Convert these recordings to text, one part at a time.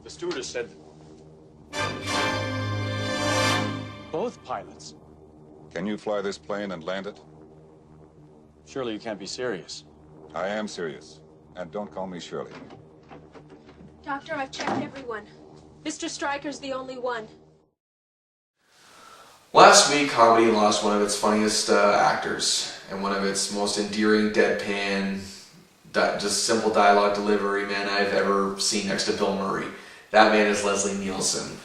The stewardess said both pilots. Can you fly this plane and land it? Surely you can't be serious. I am serious. And don't call me Shirley. Doctor, I've checked everyone. Mr. Stryker's the only one. Last week, comedy lost one of its funniest actors and one of its most endearing, deadpan, just simple dialogue delivery man I've ever seen next to Bill Murray. That man is Leslie Nielsen.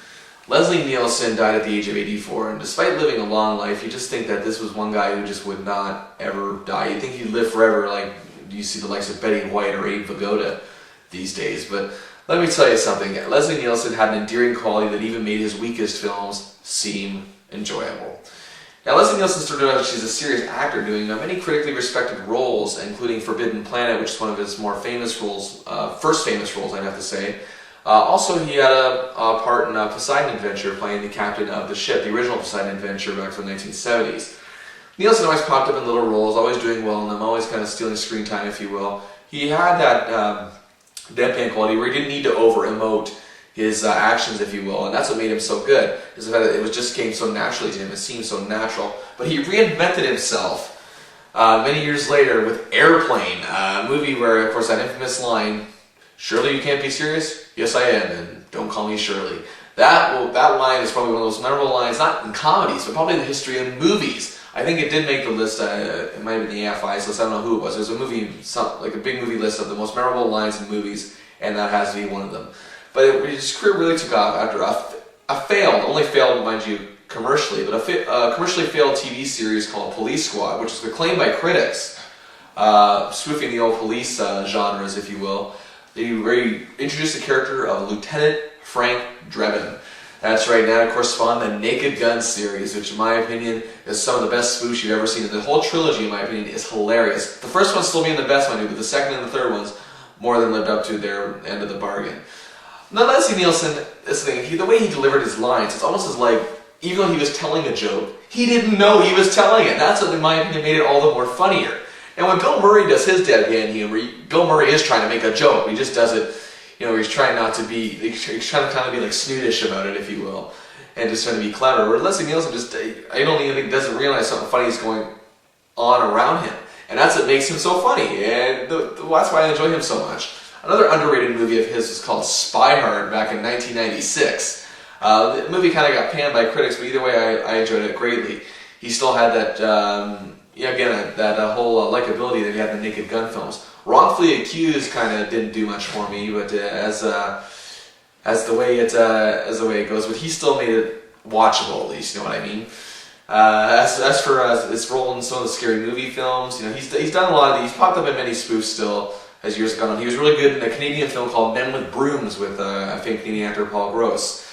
Leslie Nielsen died at the age of 84, and despite living a long life, you just think that this was one guy who just would not ever die. You'd think he'd live forever, like you see the likes of Betty White or Abe Vigoda these days. But let me tell you something. Leslie Nielsen had an endearing quality that even made his weakest films seem enjoyable. Now, Leslie Nielsen started out, she's a serious actor doing many critically respected roles, including Forbidden Planet, which is one of his more famous roles, first famous roles, I'd have to say. Also, he had a part in Poseidon Adventure, playing the captain of the ship, the original Poseidon Adventure back from the 1970s. Nielsen always popped up in little roles, always doing well in them, always kind of stealing screen time, if you will. He had that deadpan quality where he didn't need to over-emote his actions, if you will, and that's what made him so good. Is the fact that it just came so naturally to him, it seemed so natural. But he reinvented himself many years later with Airplane, a movie where, of course, that infamous line, "Surely you can't be serious? Yes, I am, and don't call me Shirley." That line is probably one of those memorable lines, not in comedies, but probably in the history of movies. I think it did make the list, it might have been the AFI's list, I don't know who it was. It was a movie, like a big movie list of the most memorable lines in movies, and that has to be one of them. But his career really took off after a failed, only failed, mind you, commercially, but a commercially failed TV series called Police Squad, which was acclaimed by critics, spoofing the old police genres, if you will. They introduced the character of Lieutenant Frank Drebin. That's right, now of course spawned the Naked Gun series, which in my opinion is some of the best spoofs you've ever seen. And the whole trilogy, in my opinion, is hilarious. The first one's still being the best one, but the second and the third ones more than lived up to their end of the bargain. Now, Leslie Nielsen, this thing, the way he delivered his lines, it's almost as like, even though he was telling a joke, he didn't know he was telling it. That's what, in my opinion, made it all the more funnier. And when Bill Murray does his deadpan humor, Bill Murray is trying to make a joke. He just does it, he's trying not to be, he's trying to kind of be like snootish about it, if you will, and just trying to be clever. Where Leslie Nielsen just, I don't even think, doesn't realize something funny is going on around him. And that's what makes him so funny. And that's why I enjoy him so much. Another underrated movie of his was called Spy Hard back in 1996. The movie kind of got panned by critics, but either way, I enjoyed it greatly. He still had that, that whole likability that he had in the Naked Gun films. Wrongfully Accused kind of didn't do much for me, but as the way it goes, but he still made it watchable, at least. You know what I mean? As for his role in some of the Scary Movie films, he's done a lot of these. He's popped up in many spoofs still as years have gone on. He was really good in a Canadian film called Men with Brooms with famed Canadian actor Paul Gross.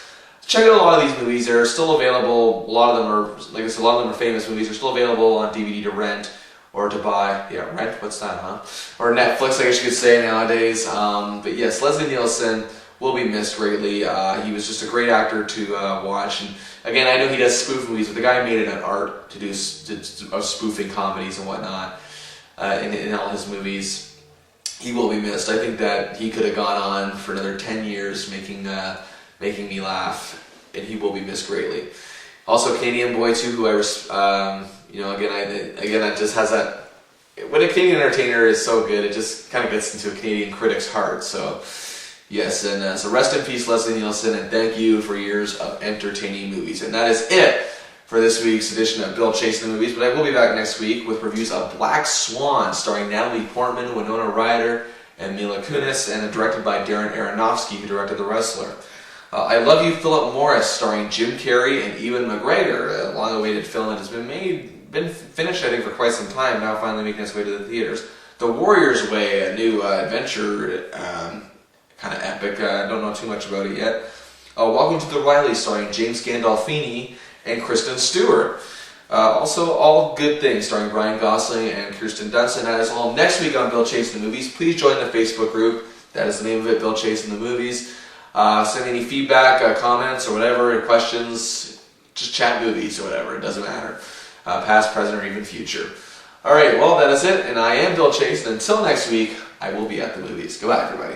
Check out a lot of these movies. They're still available. A lot of them are, like I said, a lot of them are famous movies. They're still available on DVD to rent or to buy. Yeah, rent? What's that, huh? Or Netflix, I guess you could say nowadays. But yes, Leslie Nielsen will be missed greatly. He was just a great actor to watch. And again, I know he does spoof movies, but the guy made it an art to do spoofing comedies and whatnot in all his movies. He will be missed. I think that he could have gone on for another 10 years making me laugh, and he will be missed greatly. Also, Canadian boy too, who again, that just has that. When a Canadian entertainer is so good, it just kind of gets into a Canadian critic's heart. So, yes, and so rest in peace, Leslie Nielsen, and thank you for years of entertaining movies. And that is it for this week's edition of Bill Chasing the Movies. But I will be back next week with reviews of Black Swan, starring Natalie Portman, Winona Ryder, and Mila Kunis, and directed by Darren Aronofsky, who directed The Wrestler. I Love You, Philip Morris, starring Jim Carrey and Ewan McGregor, a long-awaited film that has been finished, I think, for quite some time, now finally making its way to the theaters. The Warrior's Way, a new adventure kind of epic. I don't know too much about it yet. Welcome to the Riley, starring James Gandolfini and Kristen Stewart. Also, All Good Things, starring Ryan Gosling and Kirsten Dunst. That is all next week on Bill Chasing the Movies. Please join the Facebook group. That is the name of it, Bill Chasing the Movies. Send me any feedback, comments, or whatever, questions. Just chat movies or whatever. It doesn't matter. Past, present, or even future. Alright, well, that is it. And I am Bill Chase. And until next week, I will be at the movies. Goodbye, everybody.